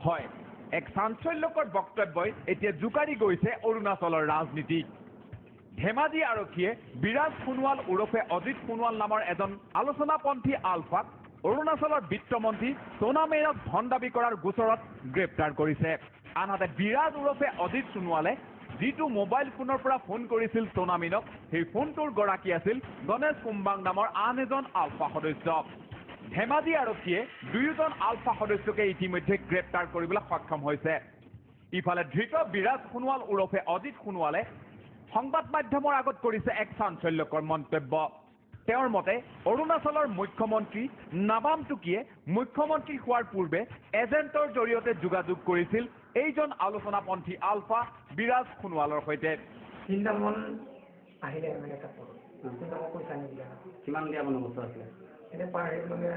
হয় এক চাঞ্চল্যকৰ বক্তব্যই এতিয়া জোকাৰি গৈছে অৰুণাচলৰ ৰাজনীতিক ধেমাজি আৰক্ষীয়ে বিৰাজ সোণোৱাল ওৰফে অজিত সোণোৱাল নামৰ এজন আলোচনাপন্থী আলফাক অৰুণাচলৰ বিত্তমন্ত্ৰী সোনা মেইনক ধন দাবী কৰাৰ গোচৰত গ্ৰেপ্তাৰ কৰিছে আনহাতে বিৰাজ ওৰফে অজিত সোণোৱালে যিটো মোবাইল ফোনৰ পৰা ফোন কৰিছিল সোনা মেইনক সেই ফোনটোৰ গৰাকী আছিল গণেশ কুম্বাং নামৰ আন এজন আলফা সদস্য ধেমাজি আৰক্ষীয়ে দুয়োজন আলফা সদস্যকে ইতিমধ্যে গ্ৰেপ্তাৰ কৰিবলৈ সক্ষম হৈছে ইফালে ধৃত বিৰাজ সোণোৱাল ওৰফে অজিত সোণোৱালে সংবাদ মাধ্যমৰ আগত কৰিছে এক চাঞ্চল্যকৰ মন্তব্য তেওঁৰ মতে অৰুণাচলৰ মুখ্যমন্ত্ৰী নাবাম টুকিয়ে মুখ্যমন্ত্ৰী হোৱাৰ পূৰ্বে এজেণ্টৰ জৰিয়তে যোগাযোগ কৰিছিল এইজন আলোচনাপন্থী আলফা বিৰাজ সোণোৱালৰ সৈতে চিন্তামন আহিলে মানে কাপোৰ চিন্তামন পইচা নিদিলে কিমান দিয়া বন্দবস্ত আছিলে এতিয়া পাৰ মানে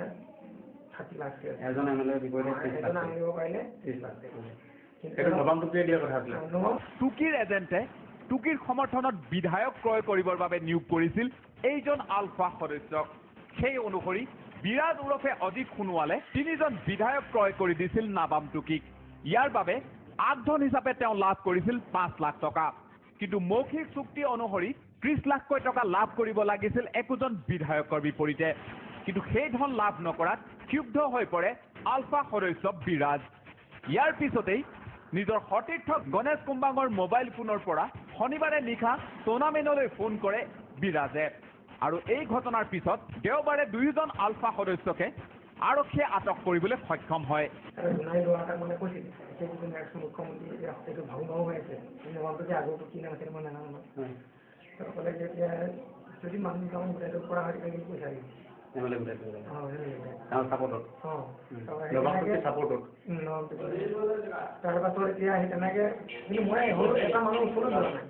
30 লাখ এজন এমএলএ বিপৰীতে 30 লাখ আনিব পাৰিলে 30 লাখ কিন্তু নবাম টুকিয়ে দিয়া কথা আছিলে টুকিৰ এজেণ্টে টুকিৰ সমৰ্থনত বিধায়ক ক্ৰয় কৰিবৰ বাবে নিয়োগ কৰিছিল এইজন আলফা সদস্যক সেই অনুসৰি বিৰাজ ওৰফে অজিত সোণোৱালে 3জন বিধায়ক ক্ৰয় কৰি দিছিল নাবাম টুকিক ইয়াৰ বাবে আগধন হিচাপে তেওঁ লাভ কৰিছিল 5 লাখ টকা কিন্তু মৌখিক চুক্তি অনুসৰি 30 লাখকৈ টকা লাভ কৰিব লাগিছিল একোজন বিধায়কৰ বিপৰীতে কিন্তু সেই ধন লাভ নকৰাত ক্ষুব্ধ হৈ পৰে আলফা সদস্য বিৰাজ ইয়াৰ পিছতেই নিজৰ সতীৰ্থ গণেশ কুম্বাঙৰ মোবাইল ফোনৰ পৰা শনিবাৰে নিশা সোনা মেইনলৈ ফোন কৰে বিৰাজে আৰু এই ঘটনাৰ পিছত দেওবাৰে দুয়োজন আলফা সদস্যকে আৰক্ষীয়ে আটক কৰিবলৈ সক্ষম হয় মানে কৈছিল মুখ্যমন্ত্ৰী এইটো ভাও ভাও হৈ আছে নামটো যে আগৰটো কি নাম আছিল মই নাজানো ক'লে যে এতিয়া যদি মানুহ কাম গোটাইটো কৰা হয় তেতিয়া পইচা দিব এমএলএ তাৰপাছত এতিয়া আহি তেনেকে কিন্তু মই এটা মানুহ ওচৰত যোৱা নাই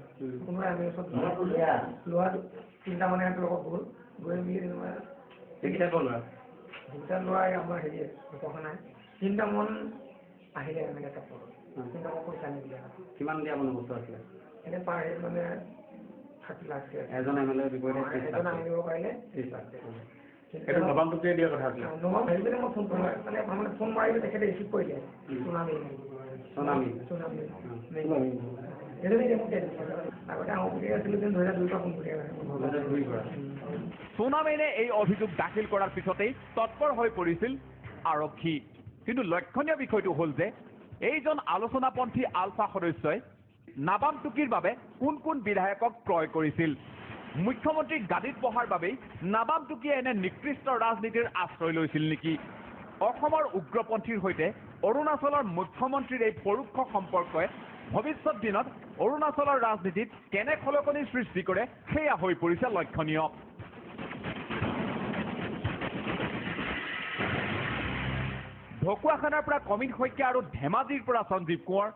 কোনোবাই আমি ওচৰত লোৱা 3টা মানে লগত গ'ল গৈ মিলি এইকেইটা ক'ল দুটা লোৱা আমাৰ হেৰি কথা নাই 3টা মন আহিলে এনেকে কাপোৰ 3টা মন পইচা নিদিলে কিমান দিয়া বন্দবস্ত আছিলে এতিয়া পাৰ মানে 30 লাখ এজন এমএলএ বিপৰীতে এজন আনিব পাৰিলে 30 লাখ এইটো নবাম টুকিয়ে দিয়া কথা আছিলে নবাম হেৰিলে মই ফোন মানে ফোন মাৰিলে তেখেতে ৰিচিভ কৰিলে চুনামি সোনা মেইনে এই অভিযোগ দাখিল কৰাৰ পিছতেই তৎপৰ হৈ পৰিছিল আৰক্ষী কিন্তু লক্ষণীয় বিষয়টো হ'ল যে এইজন আলোচনাপন্থী আলফা সদস্যই নাবাম টুকিৰ বাবে কোন কোন বিধায়কক ক্ৰয় কৰিছিল মুখ্যমন্ত্ৰীক গাদীত বহাৰ বাবেই নাবাম টুকিয়ে এনে নিকৃষ্ট ৰাজনীতিৰ আশ্ৰয় লৈছিল নেকি অসমৰ উগ্ৰপন্থীৰ সৈতে অৰুণাচলৰ মুখ্যমন্ত্ৰীৰ এই পৰোক্ষ সম্পৰ্কই ভৱিষ্যত দিনত অৰুণাচলৰ ৰাজনীতিত কেনে খলকনি সৃষ্টি কৰে সেয়া হৈ পৰিছে লক্ষণীয় ঢকুৱাখানাৰ পৰা কমিন শইকীয়া আৰু ধেমাজিৰ পৰা সঞ্জীৱ কোঁৱৰ